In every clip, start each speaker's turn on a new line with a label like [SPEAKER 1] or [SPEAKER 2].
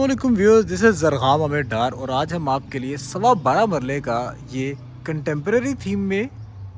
[SPEAKER 1] अस्सलामुअलैकुम viewers, this is ज़रग़ाम Ahmad Dar और आज हम आपके लिए 12.25 मरले का ये कंटेम्प्रेरी थीम में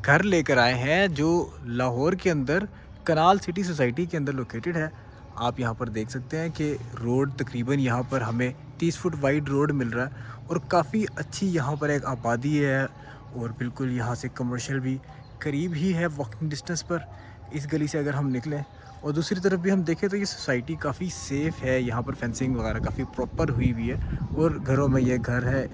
[SPEAKER 1] घर लेकर आए हैं जो लाहौर के अंदर कनाल सिटी सोसाइटी के अंदर लोकेटेड है। आप यहाँ पर देख सकते हैं कि रोड तकरीबन यहाँ पर हमें 30 फुट वाइड रोड मिल रहा है और काफ़ी अच्छी यहाँ पर एक आबादी है और बिल्कुल यहाँ से कमर्शियल भी करीब ही है वॉकिंग डिस्टेंस पर। इस गली से अगर हम निकलें और दूसरी तरफ भी हम देखें तो ये सोसाइटी काफ़ी सेफ़ है, यहाँ पर फेंसिंग वगैरह काफ़ी प्रॉपर हुई हुई है और घरों में ये घर है।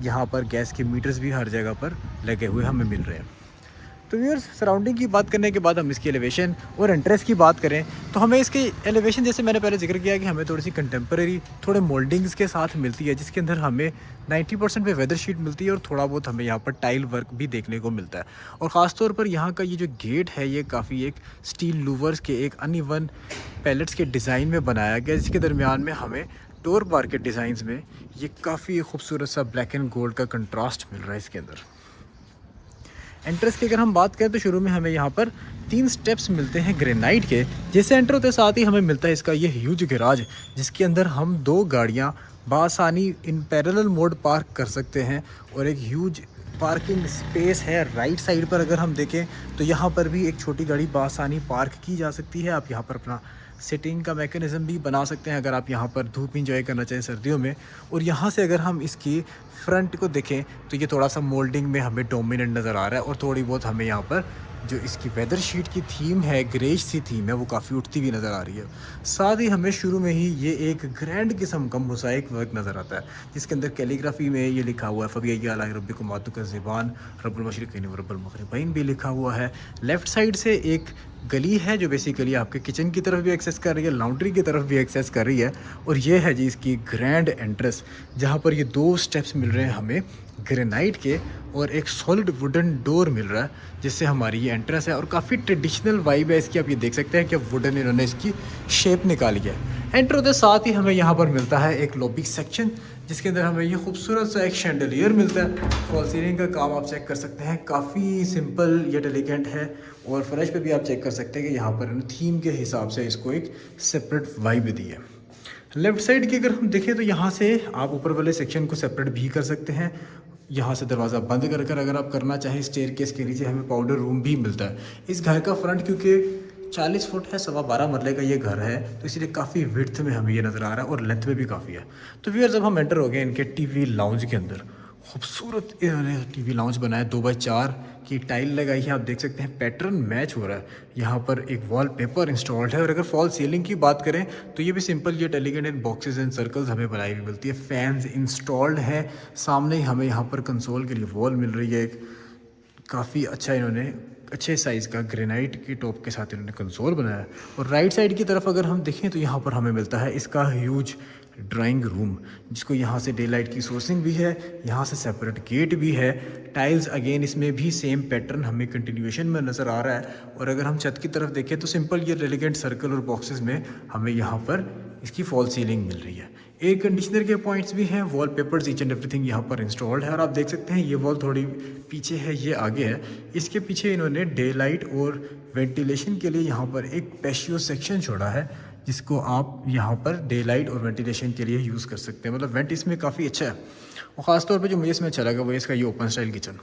[SPEAKER 1] यहाँ पर गैस के मीटर्स भी हर जगह पर लगे हुए हमें मिल रहे हैं। तो व्यूअर्स, सराउंडिंग की बात करने के बाद हम इसकी एलिवेशन और एंट्रेंस की बात करें तो हमें इसकी एलिवेशन जैसे मैंने पहले जिक्र किया कि हमें थोड़ी सी कंटेम्प्रेरी थोड़े मोल्डिंग्स के साथ मिलती है, जिसके अंदर हमें 90% पे वेदर शीट मिलती है और थोड़ा बहुत हमें यहाँ पर टाइल वर्क भी देखने को मिलता है। और ख़ास तौर पर यहाँ का ये जो गेट है ये काफ़ी एक स्टील लूवर्स के एक अनइवन पैलेट्स के डिज़ाइन में बनाया गया, जिसके दरमियान में हमें डोर बार के डिज़ाइंस में ये काफ़ी खूबसूरत सा ब्लैक एंड गोल्ड का कंट्रास्ट मिल रहा है इसके अंदर। एंट्रेंस की अगर हम बात करें तो शुरू में हमें यहाँ पर 3 स्टेप्स मिलते हैं ग्रेनाइट के। जैसे एंटर होते साथ ही हमें मिलता है इसका ये ह्यूज गैराज, जिसके अंदर हम 2 गाड़ियाँ बासानी इन पैरेलल मोड पार्क कर सकते हैं और एक ह्यूज पार्किंग स्पेस है। राइट साइड पर अगर हम देखें तो यहाँ पर भी एक छोटी गाड़ी बासानी पार्क की जा सकती है। आप यहाँ पर अपना सिटिंग का मैकेनिज़्म भी बना सकते हैं अगर आप यहाँ पर धूप इंजॉय करना चाहें सर्दियों में। और यहाँ से अगर हम इसकी फ्रंट को देखें तो ये थोड़ा सा मोल्डिंग में हमें डोमिनेंट नज़र आ रहा है और थोड़ी बहुत हमें यहाँ पर जो इसकी वेदर शीट की थीम है, ग्रेज सी थीम है, वो काफ़ी उठती हुई नज़र आ रही है। साथ ही हमें शुरू में ही ये एक ग्रैंड किस्म का मोज़ाइक वर्क नज़र आता है, जिसके अंदर कैलीग्राफी में ये लिखा हुआ है फ़बिया अला रब्बिकुम वातुका ज़िबान रब्बुल मशरिक़ैन व रब्बुल मग़रिबैन भी लिखा हुआ है। लेफ़्ट साइड से एक गली है जो बेसिकली आपके किचन की तरफ भी एक्सेस कर रही है, लॉन्ड्री की तरफ भी एक्सेस कर रही है। और ये है जी इसकी ग्रैंड एंट्रेंस, जहाँ पर ये 2 स्टेप्स मिल रहे हैं हमें ग्रेनाइट के और एक सॉलिड वुडन डोर मिल रहा है, जिससे हमारी ये एंट्रेंस है। और काफ़ी ट्रेडिशनल वाइब है इसकी, आप ये देख सकते हैं कि वुडन इन्होंने इसकी शेप निकाली है। एंटर होते साथ ही हमें यहाँ पर मिलता है एक लॉबी सेक्शन, जिसके अंदर हमें ये खूबसूरत सा एक शैंडलियर मिलता है। फॉल सीलिंग का काम आप चेक कर सकते हैं, काफ़ी सिंपल यट एलिगेंट है। और फर्श पे भी आप चेक कर सकते हैं कि यहाँ पर थीम के हिसाब से इसको एक सेपरेट वाइब दी है। लेफ़्ट साइड की अगर हम देखें तो यहाँ से आप ऊपर वाले सेक्शन को सेपरेट भी कर सकते हैं। यहाँ से दरवाज़ा बंद कर कर अगर आप करना चाहें स्टेयरकेस के नीचे हमें पाउडर रूम भी मिलता है। इस घर का फ्रंट क्योंकि 40 फुट है, 12.25 मरले का ये घर है, तो इसलिए काफ़ी विड्थ में हमें ये नज़र आ रहा है और लेंथ में भी काफ़ी है। तो व्यूअर्स, जब हम एंटर हो गए इनके टीवी लाउंज के अंदर, खूबसूरत इन्होंने टीवी लाउंज बनाया, 2x4 की टाइल लगाई है। आप देख सकते हैं पैटर्न मैच हो रहा है। यहाँ पर एक वॉलपेपर इंस्टॉल्ड है। और अगर फॉल सीलिंग की बात करें तो ये भी सिंपल ये elegant in boxes and circles हमें बनाई हुई मिलती है। फैंस इंस्टॉल्ड हैं। सामने ही हमें यहाँ पर कंसोल के लिए वॉल मिल रही है। एक काफ़ी अच्छा इन्होंने अच्छे साइज़ का ग्रेनाइट की टॉप के साथ इन्होंने कंसोल बनाया है। और राइट साइड की तरफ अगर हम देखें तो यहाँ पर हमें मिलता है इसका ह्यूज ड्राइंग रूम, जिसको यहाँ से डे लाइट की सोर्सिंग भी है, यहाँ से सेपरेट गेट भी है। टाइल्स अगेन इसमें भी सेम पैटर्न हमें कंटिन्यूएशन में नज़र आ रहा है। और अगर हम छत की तरफ देखें तो सिंपल ये एलिगेंट सर्कल और बॉक्सेस में हमें यहाँ पर इसकी फॉल सीलिंग मिल रही है। एयर कंडीशनर के पॉइंट्स भी हैं, wall papers each and everything यहाँ पर इंस्टॉल्ड है। और आप देख सकते हैं ये वॉल थोड़ी पीछे है, ये आगे है। इसके पीछे इन्होंने डे लाइट और वेंटिलेशन के लिए यहाँ पर एक पैशियो सेक्शन छोड़ा है, जिसको आप यहाँ पर डे लाइट और वेंटिलेशन के लिए यूज़ कर सकते हैं। मतलब वेंट इसमें काफ़ी अच्छा है। और ख़ासतौर पर जो मुझे इसमें अच्छा लगा वो इसका ये ओपन स्टाइल किचन।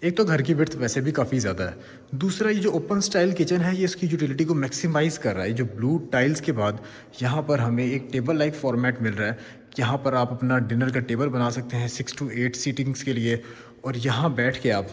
[SPEAKER 1] एक तो घर की विड्थ वैसे भी काफ़ी ज़्यादा है, दूसरा ये जो ओपन स्टाइल किचन है ये इसकी यूटिलिटी को मैक्सिमाइज़ कर रहा है। जो ब्लू टाइल्स के बाद यहाँ पर हमें एक टेबल लाइक फॉर्मेट मिल रहा है। यहाँ पर आप अपना डिनर का टेबल बना सकते हैं 6 to 8 सीटिंग्स के लिए, और यहाँ बैठ के आप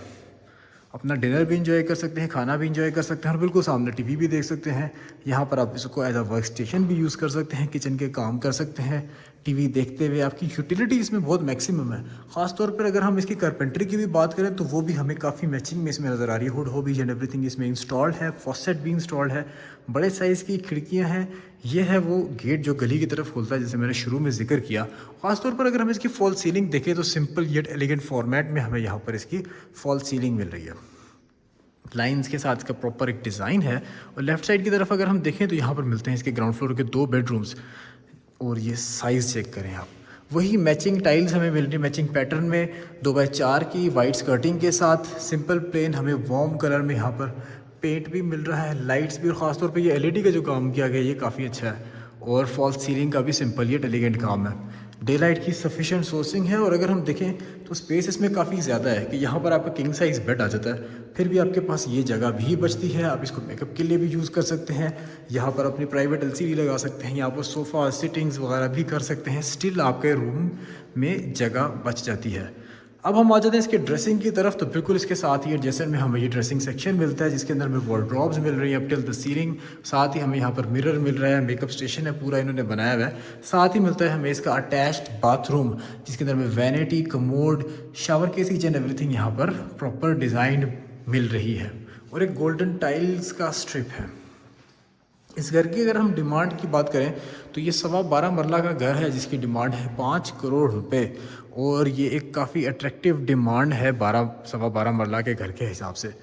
[SPEAKER 1] अपना डिनर भी इंजॉय कर सकते हैं, खाना भी इंजॉय कर सकते हैं, और बिल्कुल सामने टीवी भी देख सकते हैं। यहाँ पर आप इसको एज अ वर्क स्टेशन भी यूज़ कर सकते हैं, किचन के काम कर सकते हैं टीवी देखते हुए। आपकी यूटिलिटी इसमें बहुत मैक्सिमम है। ख़ासतौर पर अगर हम इसकी कारपेंट्री की भी बात करें तो वो भी हमें काफ़ी मैचिंग में इसमें नज़र आ रही है। हुड हॉबीज एंड एवरीथिंग इसमें इंस्टॉल्ड है, फॉसेट भी इंस्टॉल्ड है, बड़े साइज़ की खिड़कियाँ हैं। ये है वो गेट जो गली की तरफ खुलता है, जैसे मैंने शुरू में जिक्र किया। ख़ासतौर पर अगर हम इसकी फॉल सीलिंग देखें तो सिंपल येट एलिगेंट फॉर्मेट में हमें यहाँ पर इसकी फॉल सीलिंग मिल रही है। लाइंस के साथ इसका प्रॉपर एक डिज़ाइन है। और लेफ़्ट साइड की तरफ अगर हम देखें तो यहाँ पर मिलते हैं इसके ग्राउंड फ्लोर के 2 बेडरूम्स। और ये साइज़ चेक करें आप, वही मैचिंग टाइल्स हमें मिल रही है मैचिंग पैटर्न में, 2x4 की वाइट स्कर्टिंग के साथ सिंपल प्लेन हमें वार्म कलर में यहाँ पर पेंट भी मिल रहा है, लाइट्स भी। और ख़ासतौर पे ये एलईडी का जो काम किया गया ये काफ़ी अच्छा है। और फॉल्स सीलिंग का भी सिंपल यट एलिगेंट काम है। डे लाइट की सफिशिएंट सोर्सिंग है और अगर हम देखें तो स्पेस इसमें काफ़ी ज़्यादा है कि यहाँ पर आपका किंग साइज़ बेड आ जाता है, फिर भी आपके पास ये जगह भी बचती है। आप इसको मेकअप के लिए भी यूज़ कर सकते हैं, यहाँ पर अपनी प्राइवेट एलसीडी लगा सकते हैं, यहाँ पर सोफ़ा सिटिंग्स वगैरह भी कर सकते हैं, स्टिल आपके रूम में जगह बच जाती है। अब हम आ जाते हैं इसके ड्रेसिंग की तरफ। तो बिल्कुल इसके साथ ही एडजेसेंट में हमें ये ड्रेसिंग सेक्शन मिलता है जिसके अंदर हमें वार्डरोब्स मिल रही है अप टिल द सीलिंग। साथ ही हमें यहाँ पर मिरर मिल रहा है, मेकअप स्टेशन है पूरा इन्होंने बनाया हुआ है। साथ ही मिलता है हमें इसका अटैच्ड बाथरूम जिसके अंदर हमें vanity, commode, shower case, each and everything यहाँ पर प्रॉपर डिज़ाइन मिल रही है और एक गोल्डन टाइल्स का स्ट्रिप है। इस घर की अगर हम डिमांड की बात करें तो ये 12.25 मरला का घर है जिसकी डिमांड है 5 करोड़ रुपए और ये एक काफ़ी अट्रैक्टिव डिमांड है 12.25 मरला के घर के हिसाब से।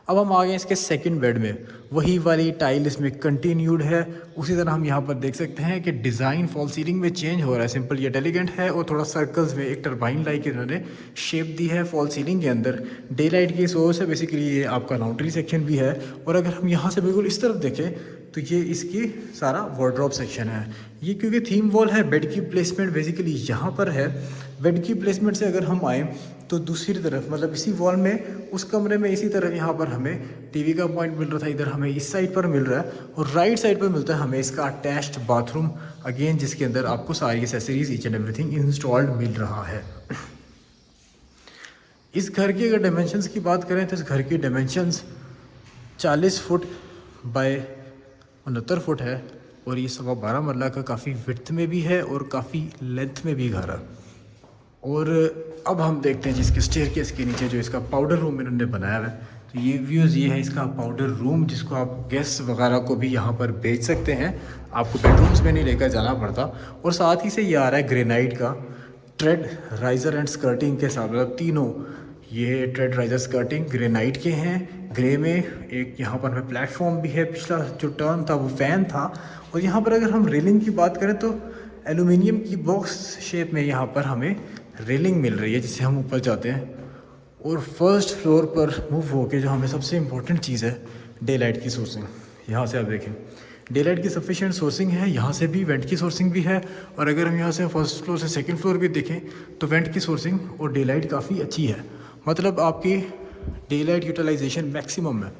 [SPEAKER 1] अब हम आ गए इसके सेकंड बेड में, वही वाली टाइल इसमें कंटिन्यूड है। उसी तरह हम यहाँ पर देख सकते हैं कि डिज़ाइन फॉल सीलिंग में चेंज हो रहा है, सिंपल ये एलिगेंट है और थोड़ा सर्कल्स में एक टरबाइन लाइक इन्होंने शेप दी है फॉल सीलिंग के अंदर। डे लाइट की सोर्स है बेसिकली, ये आपका लॉन्ड्री सेक्शन भी है। और अगर हम यहाँ से बिल्कुल इस तरफ देखें तो ये इसकी सारा वार्डरोब सेक्शन है। ये क्योंकि थीम वॉल है, बेड की प्लेसमेंट बेसिकली यहाँ पर है। बेड की प्लेसमेंट से अगर हम आए तो दूसरी तरफ मतलब इसी वॉल में उस कमरे में इसी तरफ यहाँ पर हमें टीवी का पॉइंट मिल रहा था, इधर हमें इस साइड पर मिल रहा है और राइट साइड पर मिलता है हमें इसका अटैच्ड बाथरूम अगेन जिसके अंदर आपको सारी accessories each and everything installed मिल रहा है। इस घर की अगर डायमेंशंस की बात करें तो इस घर की डायमेंशंस 40 फुट बाय 69 फुट है और ये 12.25 मरला का काफ़ी विड्थ में भी है और काफ़ी लेंथ में भी घर है। और अब हम देखते हैं जिसके स्टेयरकेस के नीचे जो इसका पाउडर रूम इन्होंने बनाया हुआ है। तो ये व्यूज़ ये है इसका पाउडर रूम जिसको आप गेस्ट वगैरह को भी यहाँ पर भेज सकते हैं, आपको बेडरूम्स में नहीं लेकर जाना पड़ता। और साथ ही से ये आ रहा है ग्रेनाइट का ट्रेड राइज़र एंड स्कर्टिंग के साथ, मतलब तीनों ये ट्रेड राइज़र स्कर्टिंग ग्रेनाइट के हैं, ग्रे में। एक यहाँ पर हमें प्लेटफॉर्म भी है, पिछला जो टर्न था वो फैन था। और यहाँ पर अगर हम रेलिंग की बात करें तो एलुमिनियम की बॉक्स शेप में यहाँ पर हमें रेलिंग मिल रही है जिससे हम ऊपर जाते हैं। और फर्स्ट फ्लोर पर मूव होके जो हमें सबसे इम्पोर्टेंट चीज़ है डे लाइट की सोर्सिंग, यहाँ से आप देखें डे लाइट की सफिशिएंट सोर्सिंग है, यहाँ से भी वेंट की सोर्सिंग भी है। और अगर हम यहाँ से फर्स्ट फ्लोर से सेकंड फ्लोर भी देखें तो वेंट की सोर्सिंग और डे लाइट काफ़ी अच्छी है, मतलब आपकी डे लाइट यूटिलाइजेशन मैक्सिमम है।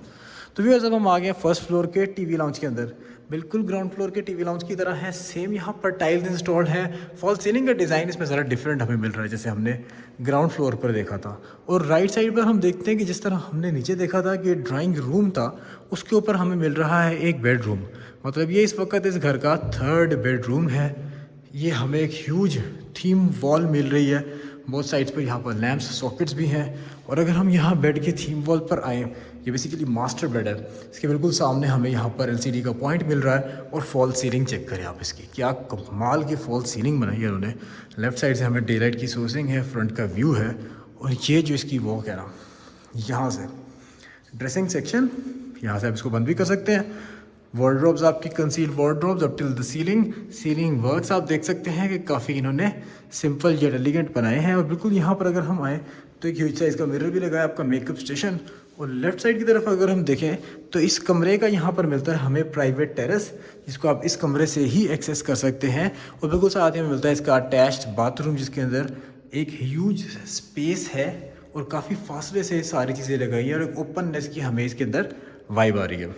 [SPEAKER 1] तो व्यूअर्स अब हम आ गए फर्स्ट फ्लोर के टीवी लाउंज के अंदर, बिल्कुल ग्राउंड फ्लोर के टीवी लाउंज की तरह है, सेम यहाँ पर टाइल्स इंस्टॉल्ड है। फॉल सीलिंग का डिज़ाइन इसमें ज़रा डिफरेंट हमें मिल रहा है जैसे हमने ग्राउंड फ्लोर पर देखा था। और राइट साइड पर हम देखते हैं कि जिस तरह हमने नीचे देखा था कि ड्राइंग रूम था उसके ऊपर हमें मिल रहा है एक बेडरूम, मतलब ये इस वक्त इस घर का 3rd बेडरूम है। ये हमें एक ह्यूज थीम वॉल मिल रही है, बोथ साइड्स पर यहाँ पर लैंप्स सॉकेट्स भी हैं। और अगर हम यहाँ बेड के थीम वॉल पर आएँ, ये बेसिकली मास्टर बेड है, इसके बिल्कुल सामने हमें यहाँ पर एलसीडी का पॉइंट मिल रहा है। और फॉल सीलिंग चेक करें आप इसकी, क्या कमाल की फॉल सीलिंग बनाई है उन्होंने। लेफ्ट साइड से हमें डे लाइट की सोर्सिंग है, फ्रंट का व्यू है। और ये जो इसकी वॉक है ना, यहाँ से ड्रेसिंग सेक्शन, यहाँ से आप इसको बंद भी कर सकते हैं। वार्डरोब्स आपकी concealed wardrobes up till the ceiling works आप देख सकते हैं कि काफ़ी इन्होंने सिंपल येट एलिगेंट बनाए हैं। और बिल्कुल यहाँ पर अगर हम आएँ तो एक ह्यूज साइज़ का मिरर भी लगा है, आपका मेकअप स्टेशन। और लेफ्ट साइड की तरफ अगर हम देखें तो इस कमरे का यहाँ पर मिलता है हमें प्राइवेट टेरेस, जिसको आप इस कमरे से ही एक्सेस कर सकते हैं। और बिल्कुल साथ ही हमें मिलता है इसका अटैच्ड बाथरूम जिसके अंदर एक ह्यूज स्पेस है और काफ़ी फासले से सारी चीज़ें लगाई हैं और एक ओपननेस की हमें इसके अंदर वाइब आ रही है।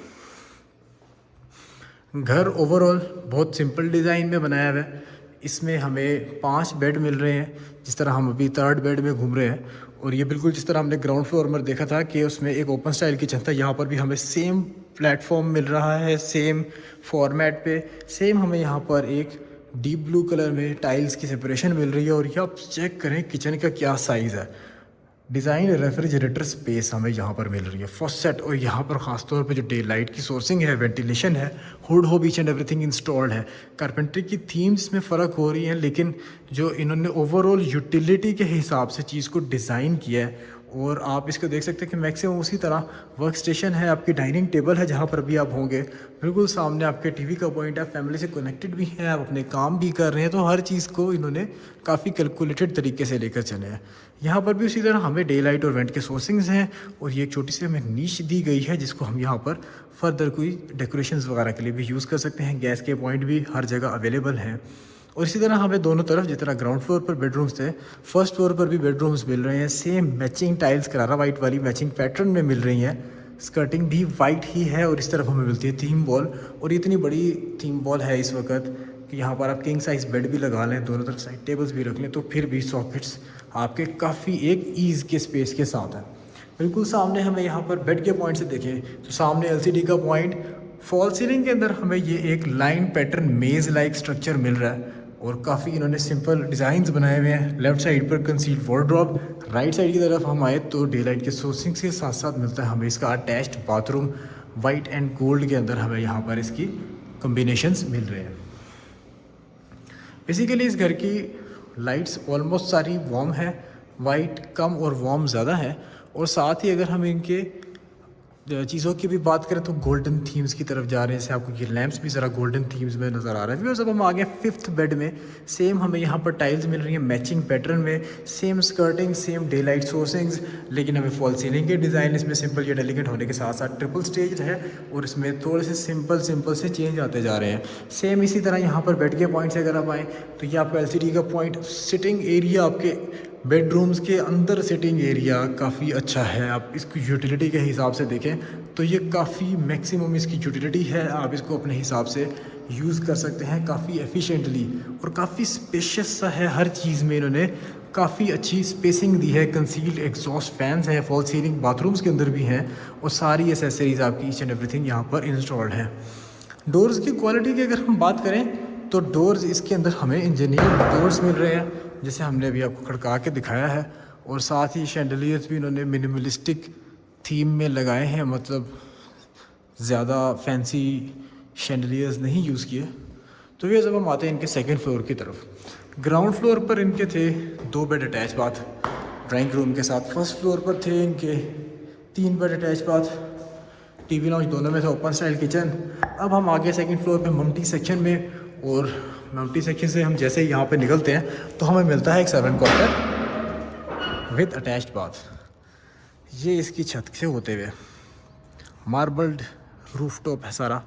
[SPEAKER 1] घर ओवरऑल बहुत सिंपल डिज़ाइन में बनाया हुआ है। इसमें हमें 5 बेड मिल रहे हैं, जिस तरह हम अभी 3rd बेड में घूम रहे हैं। और ये बिल्कुल जिस तरह हमने ग्राउंड फ्लोर में देखा था कि उसमें एक ओपन स्टाइल किचन था, यहाँ पर भी हमें सेम प्लेटफॉर्म मिल रहा है, सेम फॉर्मेट पे। सेम हमें यहाँ पर एक डीप ब्लू कलर में टाइल्स की सेपरेशन मिल रही है। और ये आप चेक करें किचन का क्या साइज़ है। डिज़ाइन रेफ्रिजरेटर स्पेस हमें यहाँ पर मिल रही है, फर्स्ट सेट। और यहाँ पर ख़ासतौर पे जो डे लाइट की सोर्सिंग है, वेंटिलेशन है, हुड हो ईच एंड एवरीथिंग इंस्टॉल्ड है। कारपेंट्री की थीम्स में फ़र्क हो रही हैं, लेकिन जो इन्होंने ओवरऑल यूटिलिटी के हिसाब से चीज़ को डिज़ाइन किया है और आप इसको देख सकते हैं कि मैक्सिमम उसी तरह वर्क स्टेशन है, आपकी डाइनिंग टेबल है जहाँ पर भी आप होंगे। बिल्कुल सामने आपके टीवी का पॉइंट है, फैमिली से कनेक्टेड भी हैं, आप अपने काम भी कर रहे हैं, तो हर चीज़ को इन्होंने काफ़ी कैलकुलेटेड तरीके से लेकर चले हैं। यहाँ पर भी उसी तरह हमें डे लाइट और वेंट के सोर्सिंग्स हैं, और ये एक छोटी सी हमें नीश दी गई है जिसको हम यहाँ पर फर्दर कोई डेकोरेशंस वगैरह के लिए भी यूज़ कर सकते हैं। गैस के पॉइंट भी हर जगह अवेलेबल हैं। और इसी तरह हमें दोनों तरफ, जितना ग्राउंड फ्लोर पर बेडरूम्स थे, फर्स्ट फ्लोर पर भी बेडरूम्स मिल रहे हैं। सेम मैचिंग टाइल्स करारा वाइट वाली मैचिंग पैटर्न में मिल रही हैं। स्कर्टिंग भी वाइट ही है, और इस तरफ हमें मिलती है थीम वॉल, और इतनी बड़ी थीम वॉल है इस वक्त कि यहाँ पर आप किंग साइज़ बेड भी लगा लें, दोनों तरफ साइड टेबल्स भी रख लें, तो फिर भी सॉकेट्स आपके काफ़ी एक ईज़ के स्पेस के साथ हैं। बिल्कुल सामने हमें यहाँ पर बेड के पॉइंट से देखें तो सामने एलसीडी का पॉइंट, फॉल सीलिंग के अंदर हमें ये एक लाइन पैटर्न मेज़ लाइक स्ट्रक्चर मिल रहा है, और काफ़ी इन्होंने सिंपल डिज़ाइंस बनाए हुए हैं। लेफ्ट साइड पर कंसील्ड वार्डरोब, राइट साइड की तरफ हम आए तो डे लाइट के सोर्सिंग्स के साथ साथ मिलता है हमें इसका attached bathroom. White and gold के अंदर हमें यहाँ पर इसकी कम्बिनेशंस मिल रहे हैं। बेसिकली इस घर की लाइट्स ऑलमोस्ट सारी वार्म है, वाइट कम और वार्म ज़्यादा है, और साथ ही अगर हम इनके चीज़ों की भी बात करें तो गोल्डन थीम्स की तरफ जा रहे हैं। जैसे आपको ये लैंप्स भी ज़रा गोल्डन थीम्स में नज़र आ रहा है। जब हम आ गए 5th बेड में, सेम हमें यहाँ पर टाइल्स मिल रही हैं मैचिंग पैटर्न में, same skirting, same day light sourcings, लेकिन हमें फॉल सीलिंग के डिज़ाइन इसमें सिंपल या डेलिकेट होने के साथ साथ ट्रिपल स्टेज है, और इसमें थोड़े से सिंपल से चेंज आते जा रहे हैं। सेम इसी तरह यहाँ पर बेड के पॉइंट से अगर आप आएँ तो ये आपका LCD का पॉइंट, सिटिंग एरिया आपके बेडरूम्स के अंदर सिटिंग एरिया काफ़ी अच्छा है। आप इसको यूटिलिटी के हिसाब से देखें तो ये काफ़ी मैक्सिमम इसकी यूटिलिटी है, आप इसको अपने हिसाब से यूज़ कर सकते हैं काफ़ी एफिशिएंटली, और काफ़ी स्पेशियस सा है। हर चीज़ में इन्होंने काफ़ी अच्छी स्पेसिंग दी है। कंसील्ड एग्जॉस्ट फैंस हैं, फॉल सीलिंग बाथरूम्स के अंदर भी हैं, और सारी एसेसरीज़ आपकी ईच एंड एवरीथिंग यहाँ पर इंस्टॉल्ड है। डोर्स की क्वालिटी की अगर हम बात करें तो डोर्स इसके अंदर हमें इंजीनियर डोर्स मिल रहे हैं, जैसे हमने अभी आपको खड़का के दिखाया है, और साथ ही शैंडलियर्स भी इन्होंने मिनिमलिस्टिक थीम में लगाए हैं, मतलब ज़्यादा फैंसी शैंडलियर्स नहीं यूज़ किए। तो ये जब हम आते हैं इनके सेकंड फ्लोर की तरफ, ग्राउंड फ्लोर पर इनके थे 2 bed attach bath drawing room के साथ। फर्स्ट फ्लोर पर थे इनके 3 bed attach bath, TV launch दोनों में था, ओपन स्टाइल किचन। अब हम आगे सेकंड फ्लोर पे मम्टी सेक्शन में, और मम्टी सेक्शन से हम जैसे ही यहाँ पे निकलते हैं तो हमें मिलता है एक 7 क्वार्टर विद अटैच्ड बाथ। ये इसकी छत से होते हुए मार्बल्ड रूफटॉप है सारा।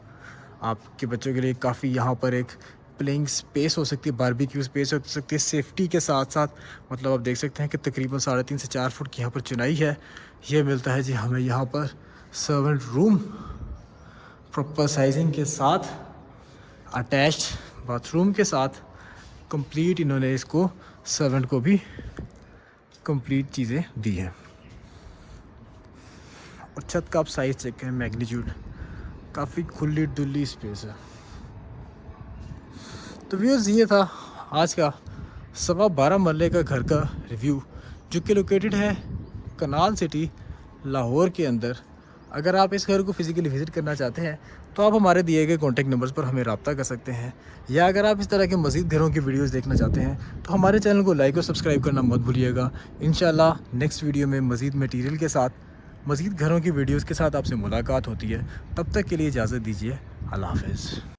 [SPEAKER 1] आपके बच्चों के लिए काफ़ी यहाँ पर एक प्लेइंग स्पेस हो सकती है, बारबेक्यू स्पेस हो सकती है सेफ्टी के साथ साथ। मतलब आप देख सकते हैं कि तकरीबन 3.5 से 4 फुट की यहाँ पर चुनाई है। ये मिलता है जी हमें यहाँ पर सर्वेंट रूम प्रॉपर साइजिंग के साथ, अटैच्ड बाथरूम के साथ, कंप्लीट इन्होंने इसको सर्वेंट को भी कंप्लीट चीज़ें दी हैं। और छत का आप साइज़ चेक करें, मैग्नीट्यूड, काफ़ी खुली डुली स्पेस है। तो व्यूअर्स ये था आज का 12.25 मरले का घर का रिव्यू, जो कि लोकेटेड है कनाल सिटी लाहौर के अंदर। अगर आप इस घर को फिज़िकली विज़िट करना चाहते हैं तो आप हमारे दिए गए कॉन्टैक्ट नंबर्स पर हमें रब्ता कर सकते हैं, या अगर आप इस तरह के मज़ीद घरों की वीडियोस देखना चाहते हैं तो हमारे चैनल को लाइक और सब्सक्राइब करना मत भूलिएगा। इंशाल्लाह नेक्स्ट वीडियो में मज़ीद मटीरियल के साथ, मज़ीद घरों की वीडियोज़ के साथ आपसे मुलाकात होती है। तब तक के लिए इजाज़त दीजिए। अल्लाह हाफ़िज़।